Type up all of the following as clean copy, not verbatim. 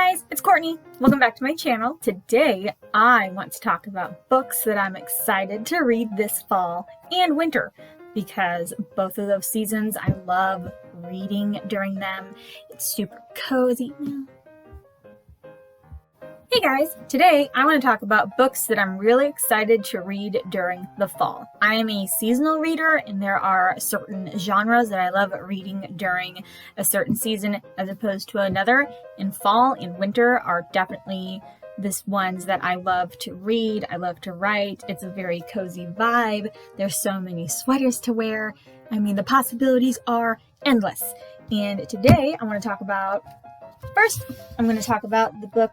Guys, it's Courtney. Welcome back to my channel. Today, I want to talk about books that I'm excited to read this fall and winter because both of those seasons, I love reading during them. It's super cozy. Hey guys, today I want to talk about books that I'm really excited to read during the fall. I am a seasonal reader and there are certain genres that I love reading during a certain season as opposed to another. And fall and winter are definitely the ones that I love to read. I love to write. It's a very cozy vibe. There's so many sweaters to wear. I mean, the possibilities are endless. And today I'm going to talk about the book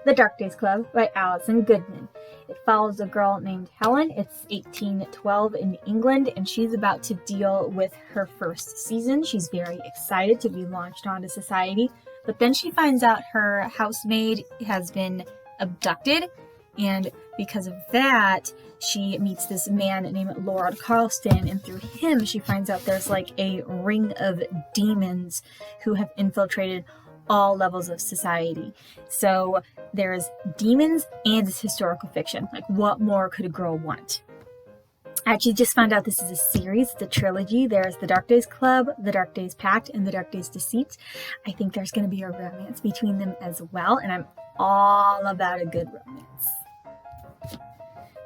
The Dark Days Club by Alison Goodman. It follows a girl named Helen. It's 1812 in England, and she's about to deal with her first season. She's very excited to be launched onto society, but then she finds out her housemaid has been abducted, and because of that, she meets this man named Lord Carlston, and through him, she finds out there's like a ring of demons who have infiltrated all levels of society. So there's demons and it's historical fiction. Like, what more could a girl want? I actually just found out this is a series, it's a trilogy. There's The Dark Days Club, The Dark Days Pact, and The Dark Days Deceit. I think there's going to be a romance between them as well, and I'm all about a good romance.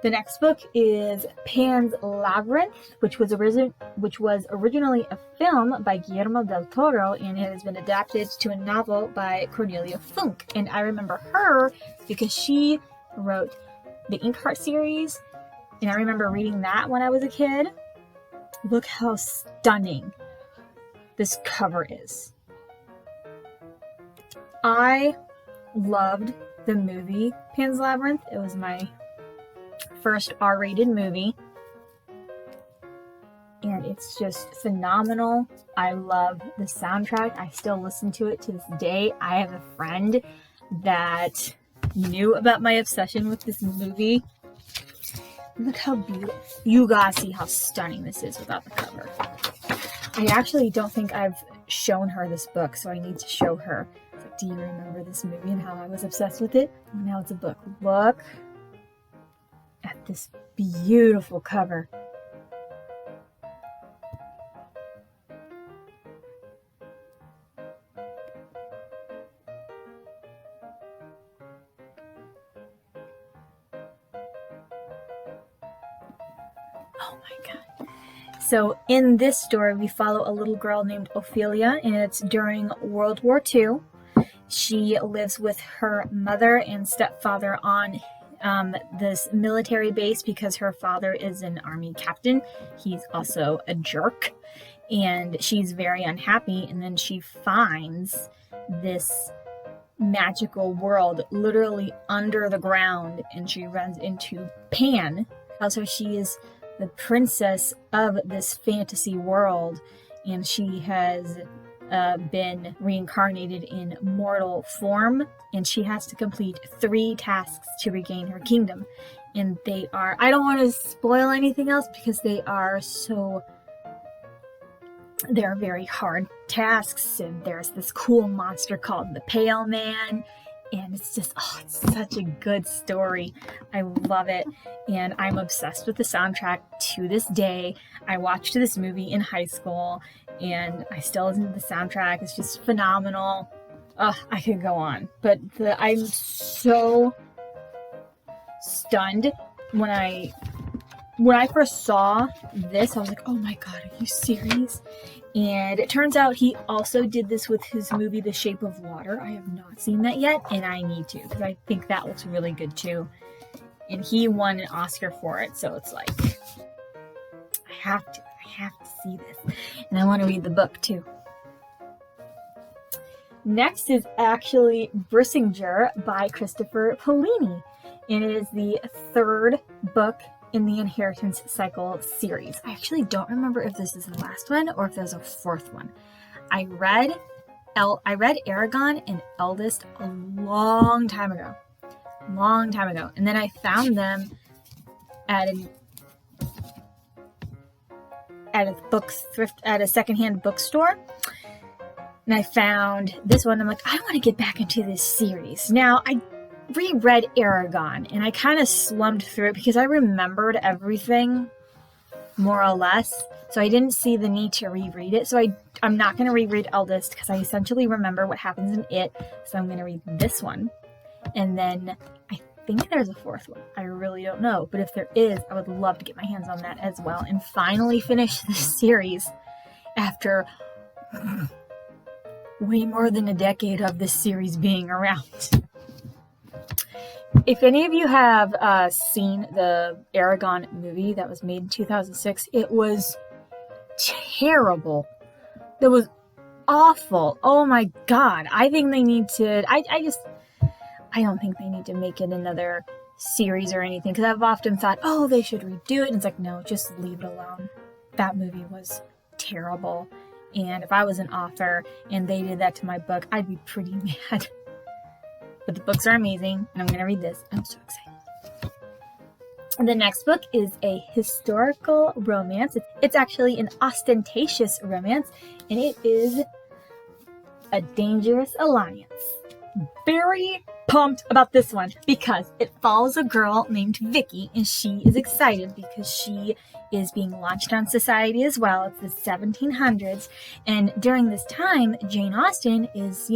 The next book is Pan's Labyrinth, which was originally a film by Guillermo del Toro, and it has been adapted to a novel by Cornelia Funk. And I remember her because she wrote the Inkheart series, and I remember reading that when I was a kid. Look how stunning this cover is. I loved the movie Pan's Labyrinth. It was my first R-rated movie, and it's just phenomenal. I love the soundtrack. I still listen to it to this day. I have a friend that knew about my obsession with this movie. Look how beautiful. You gotta see how stunning this is without the cover. I actually don't think I've shown her this book, so I need to show her. Like, do you remember this movie and how I was obsessed with it? Well, now it's a book. Look at this beautiful cover. Oh my God. So in this story, we follow a little girl named Ophelia, and it's during World War II. She lives with her mother and stepfather on this military base because her father is an army captain. He's also a jerk, and she's very unhappy. And then she finds this magical world literally under the ground, and she runs into Pan. Also, she is the princess of this fantasy world, and she has been reincarnated in mortal form, and she has to complete 3 tasks to regain her kingdom. And they are, I don't want to spoil anything else because they're very hard tasks. And there's this cool monster called the Pale Man, and it's just, it's such a good story. I love it, and I'm obsessed with the soundtrack to this day. I watched this movie in high school, and I still listen to the soundtrack. It's just phenomenal. I could go on, but I'm so stunned when I first saw this. I was like, oh my God, are you serious? And it turns out he also did this with his movie The Shape of Water. I have not seen that yet, and I need to because I think that looks really good too. And he won an Oscar for it, so it's like, I have to see this. And I want to read the book too. Next is actually Brissinger by Christopher Paolini, and it is the 3rd book in the Inheritance Cycle series. I actually don't remember if this is the last one or if there's a 4th one. I read Eragon and Eldest a long time ago, and then I found them at a secondhand bookstore, And I found this one. I'm like, I want to get back into this series. Now, I reread Eragon, and I kind of slumped through it because I remembered everything, more or less. So I didn't see the need to reread it. So I'm not going to reread Eldest because I essentially remember what happens in it. So I'm going to read this one. And then I think there's a fourth one. I really don't know. But if there is, I would love to get my hands on that as well and finally finish this series after way more than a decade of this series being around. If any of you have seen the Eragon movie that was made in 2006, it was terrible. It was awful. Oh my god. I think they need to... I don't think they need to make it another series or anything, because I've often thought, oh, they should redo it. And it's like, no, just leave it alone. That movie was terrible. And if I was an author and they did that to my book, I'd be pretty mad. But the books are amazing, and I'm going to read this. I'm so excited. And the next book is a historical romance. It's actually an ostentatious romance, and it is A Dangerous Alliance. Very pumped about this one because it follows a girl named Vicky, and she is excited because she is being launched on society as well. It's the 1700s, and during this time, Jane Austen is,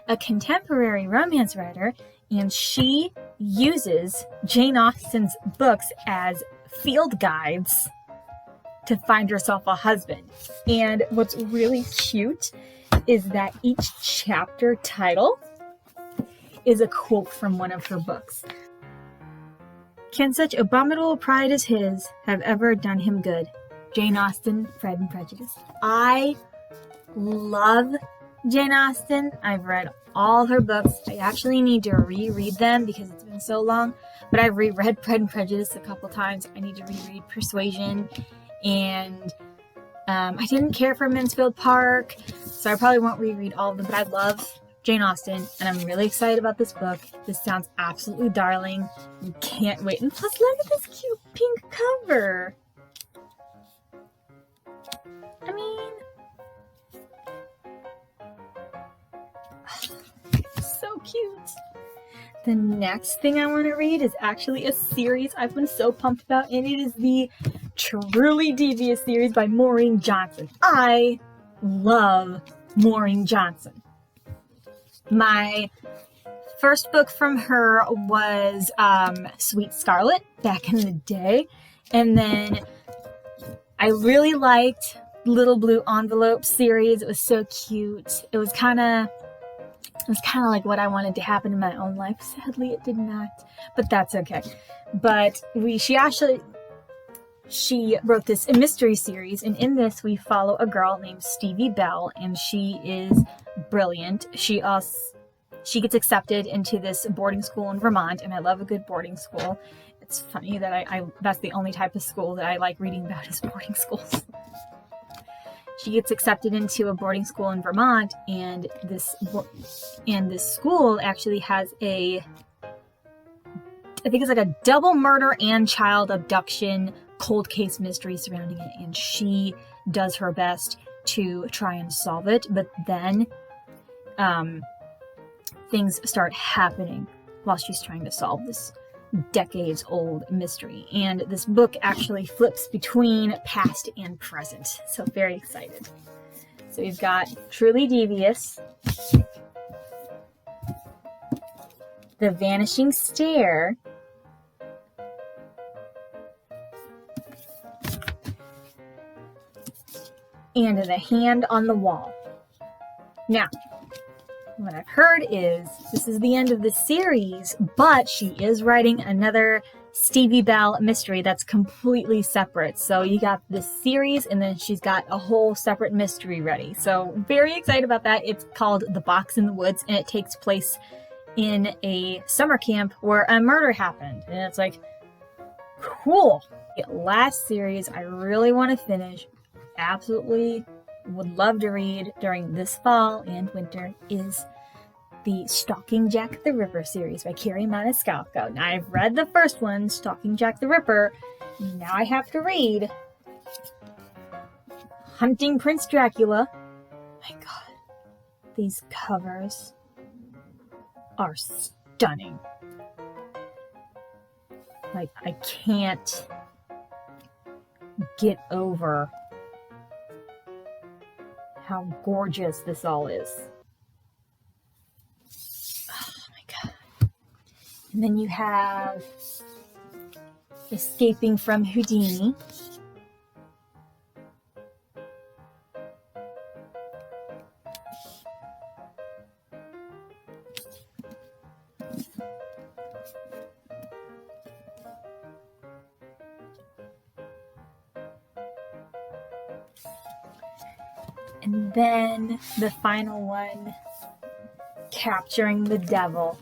a contemporary romance writer, and she uses Jane Austen's books as field guides to find herself a husband. And what's really cute is that each chapter title is a quote from one of her books. Can such abominable pride as his have ever done him good? Jane Austen, Pride and Prejudice. I love Jane Austen. I've read all her books. I actually need to reread them because it's been so long. But I've reread Pride and Prejudice a couple times. I need to reread Persuasion. And I didn't care for Mansfield Park, so I probably won't reread all of them. But I love Jane Austen, and I'm really excited about this book. This sounds absolutely darling. You can't wait. And plus, look at this cute pink cover. I mean, so cute. The next thing I want to read is actually a series I've been so pumped about, and it is the Truly Devious series by Maureen Johnson. I love Maureen Johnson. My first book from her was Sweet Scarlet back in the day. And then I really liked Little Blue Envelope series. It was so cute. It was kind of like what I wanted to happen in my own life. Sadly, it did not, but that's okay. But she wrote this mystery series, and in this we follow a girl named Stevie Bell, and she is brilliant. She gets accepted into this boarding school in Vermont, and I love a good boarding school. It's funny that I that's the only type of school that I like reading about is boarding schools. She gets accepted into a boarding school in Vermont, and this school actually has I think it's like a double murder and child abduction cold case mystery surrounding it, and she does her best to try and solve it, but then things start happening while she's trying to solve this decades old mystery. And this book actually flips between past and present, so very excited. So we've got Truly Devious, The Vanishing Stare, and The Hand on the Wall. Now, what I've heard is this is the end of the series, but she is writing another Stevie Bell mystery that's completely separate. So you got this series, and then she's got a whole separate mystery ready. So very excited about that. It's called The Box in the Woods, and it takes place in a summer camp where a murder happened. And it's like, cool. The last series I really want to finish, absolutely would love to read during this fall and winter, is the Stalking Jack the Ripper series by Carrie Maniscalco. Now, I've read the first one, Stalking Jack the Ripper. Now I have to read Hunting Prince Dracula. My God. These covers are stunning. Like, I can't get over how gorgeous this all is. Oh my god. And then you have Escaping from Houdini. And then the final one, Capturing the Devil.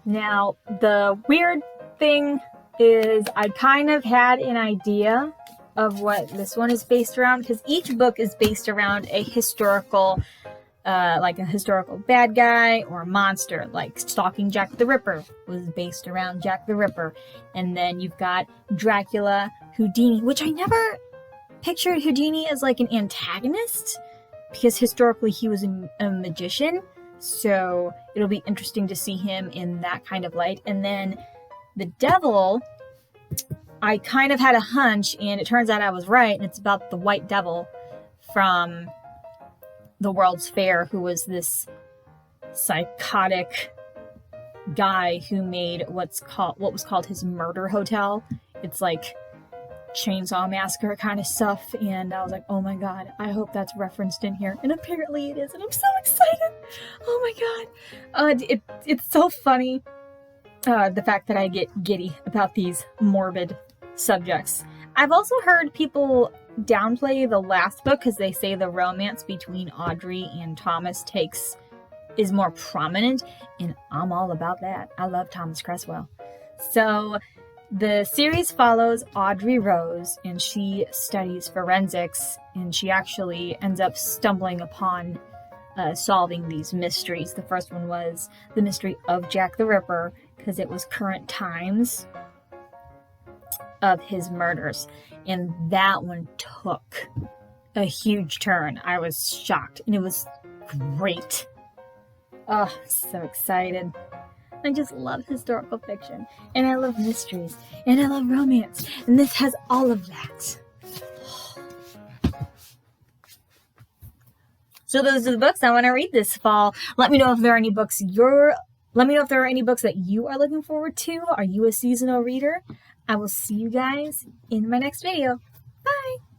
Now, the weird thing is I kind of had an idea of what this one is based around, because each book is based around a historical, like a historical bad guy or a monster. Like Stalking Jack the Ripper was based around Jack the Ripper. And then you've got Dracula, Houdini, which I never pictured Houdini as like an antagonist, because historically he was a magician. So it'll be interesting to see him in that kind of light. And then the devil, I kind of had a hunch, and it turns out I was right, and it's about the White Devil from the World's Fair, who was this psychotic guy who made what was called his murder hotel. It's like Chainsaw Massacre kind of stuff, and I was like, oh my god, I hope that's referenced in here, and apparently it is, and I'm so excited. Oh my god. It's so funny, the fact that I get giddy about these morbid subjects. I've also heard people downplay the last book because they say the romance between Audrey and Thomas is more prominent, and I'm all about that. I love Thomas Cresswell. So the series follows Audrey Rose, and she studies forensics, and she actually ends up stumbling upon solving these mysteries. The first one was the mystery of Jack the Ripper, because it was current times of his murders, and that one took a huge turn. I was shocked, and it was great. Oh, so excited. I just love historical fiction, and I love mysteries, and I love romance, and this has all of that. So those are the books I want to read this fall. Let me know if there are any books that you are looking forward to. Are you a seasonal reader? I will see you guys in my next video. Bye!